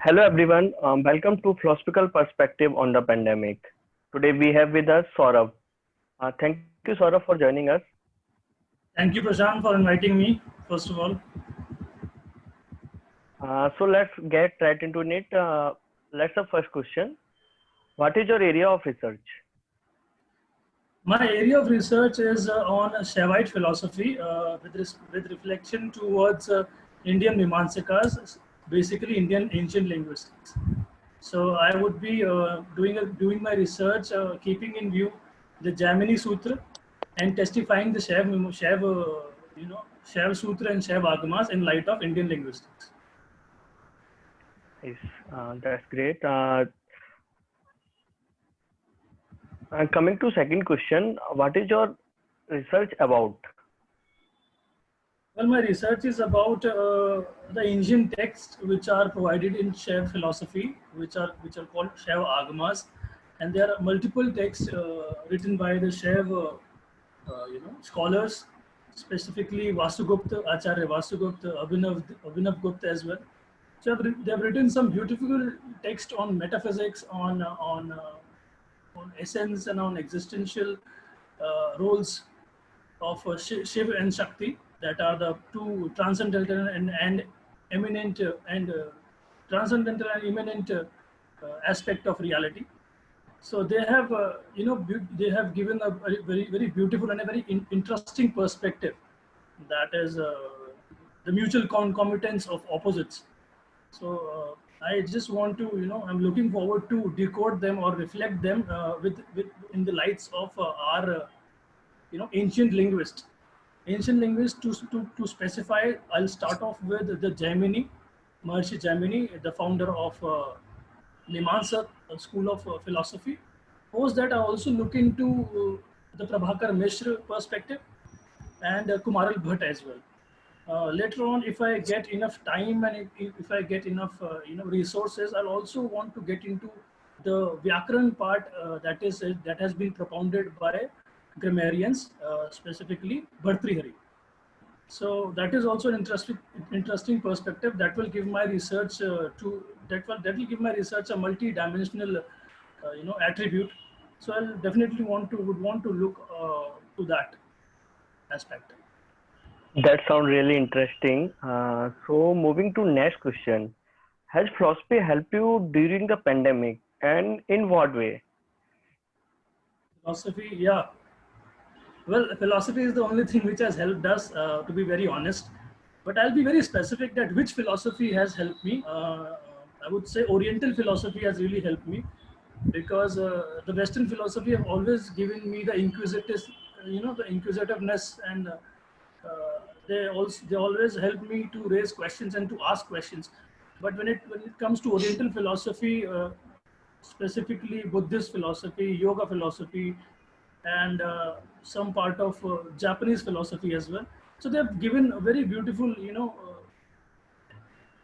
Hello everyone, welcome to Philosophical Perspective on the Pandemic. Today we have with us Saurabh. Thank you Saurabh for joining us. Thank you, Prashant, for inviting me, first of all. So let's get right into it. Let's the first question. What is your area of research? My area of research is on Shaivite philosophy with reflection towards Indian Mimamsakas, basically Indian ancient linguistics. So I would be doing my research, keeping in view the Jaimini Sutra and testifying the Shaiv Sutra and Shaiv Agamas in light of Indian linguistics. Yes, that's great. Coming to second question, what is your research about? Well, my research is about the ancient texts which are provided in Shaiv philosophy, which are called Shaiv Agamas, and there are multiple texts written by the Shaiv scholars, specifically Vasugupta, Acharya Vasugupta, Abhinav Gupta as well. So they have written some beautiful text on metaphysics, on essence, and on existential roles of Shiv and Shakti, that are the two transcendental and eminent transcendental and immanent aspect of reality. So they have, they have given a very beautiful and a very interesting perspective. That is the mutual concomitance of opposites. So I just want to, I'm looking forward to decode them or reflect them with in the lights of our ancient linguist. Ancient linguist, to specify, I'll start off with the Jaimini, Maharishi Jaimini, the founder of Mimamsa school of philosophy. Post that, I also look into the Prabhakar Mishra perspective and Kumaral Bhatt as well. Later on, if I get enough time and if I get enough resources, I'll also want to get into the Vyakaran part that has been propounded by grammarians, specifically Bhartrihari. So that is also an interesting perspective that will give my research that will give my research a multi-dimensional attribute. So I'll definitely would want to look to that aspect. That sounds really interesting. So moving to next question. Has philosophy helped you during the pandemic and in what way? Philosophy, yeah. Well, philosophy is the only thing which has helped us, to be very honest. But I'll be very specific that which philosophy has helped me. I would say Oriental philosophy has really helped me, because the Western philosophy have always given me the the inquisitiveness, and they always help me to raise questions and to ask questions. But when it comes to Oriental philosophy, specifically Buddhist philosophy, yoga philosophy, and some part of Japanese philosophy as well. So they have given a very beautiful,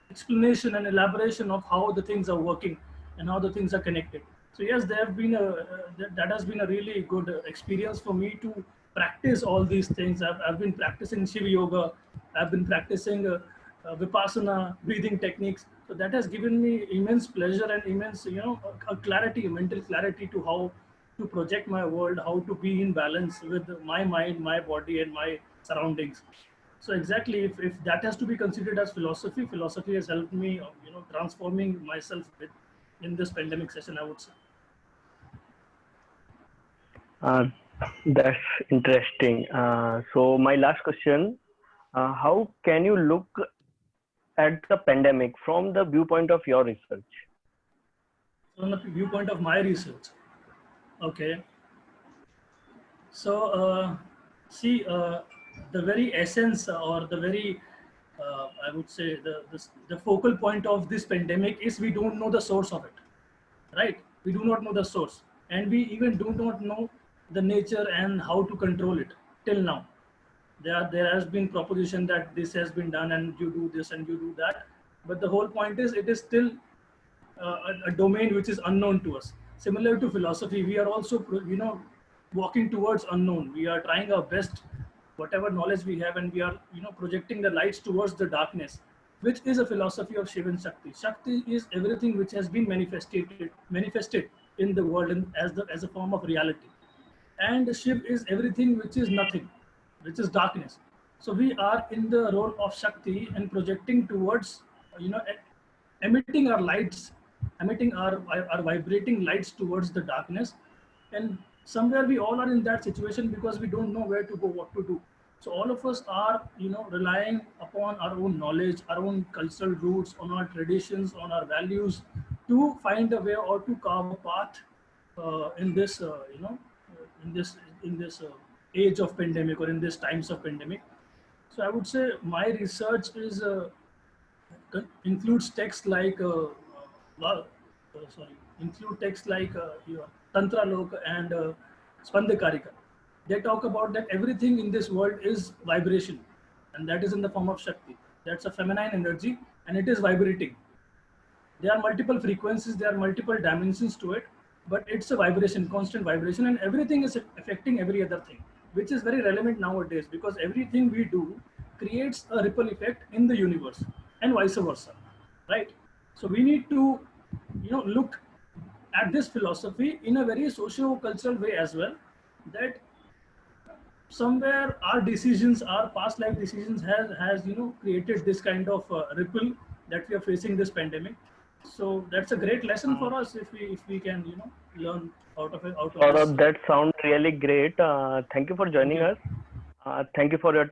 explanation and elaboration of how the things are working and how the things are connected. So yes, there have been that has been a really good experience for me to practice all these things. I've been practicing Shiva yoga. I've been practicing Vipassana breathing techniques. So that has given me immense pleasure and immense, a clarity, a mental clarity to how to project my world, how to be in balance with my mind, my body, and my surroundings. So exactly, if that has to be considered as philosophy, philosophy has helped me, transforming myself in this pandemic session, I would say. Uh, that's interesting. So my last question, how can you look at the pandemic from the viewpoint of your research? From the viewpoint of my research, okay. So see, the very essence or the very, I would say the focal point of this pandemic is we don't know the source of it, right? We do not know the source, and we even do not know the nature and how to control it till now. There has been proposition that this has been done and you do this and you do that, but the whole point is it is still a domain which is unknown to us. Similar to philosophy, we are also walking towards unknown. We are trying our best, whatever knowledge we have, and we are projecting the lights towards the darkness. which is a philosophy of Shiv and Shakti. Shakti is everything which has been manifested in the world as a form of reality, and Shiv is everything which is nothing, which is darkness. So we are in the role of Shakti and projecting towards, you know, emitting our lights, emitting our vibrating lights towards the darkness. And somewhere we all are in that situation because we don't know where to go, what to do. So all of us are, relying upon our own knowledge, our own cultural roots, on our traditions, on our values, to find a way or to carve a path in this, in this in this age of pandemic, or in this times of pandemic. So I would say my research is includes texts like well, sorry, include texts like your Tantra Lok and Spandakarika. They talk about that everything in this world is vibration, and that is in the form of Shakti. That's a feminine energy, and it is vibrating. There are multiple frequencies, there are multiple dimensions to it, but it's a vibration, constant vibration, and everything is affecting every other thing, which is very relevant nowadays because everything we do creates a ripple effect in the universe, and vice versa, right? So we need to, look at this philosophy in a very socio-cultural way as well, that somewhere our decisions, our past life decisions, has created this kind of ripple that we are facing this pandemic. So that's a great lesson for us if we can learn out of this. Saurabh, that sounds really great. Thank you for Thank joining you. us. Thank you for your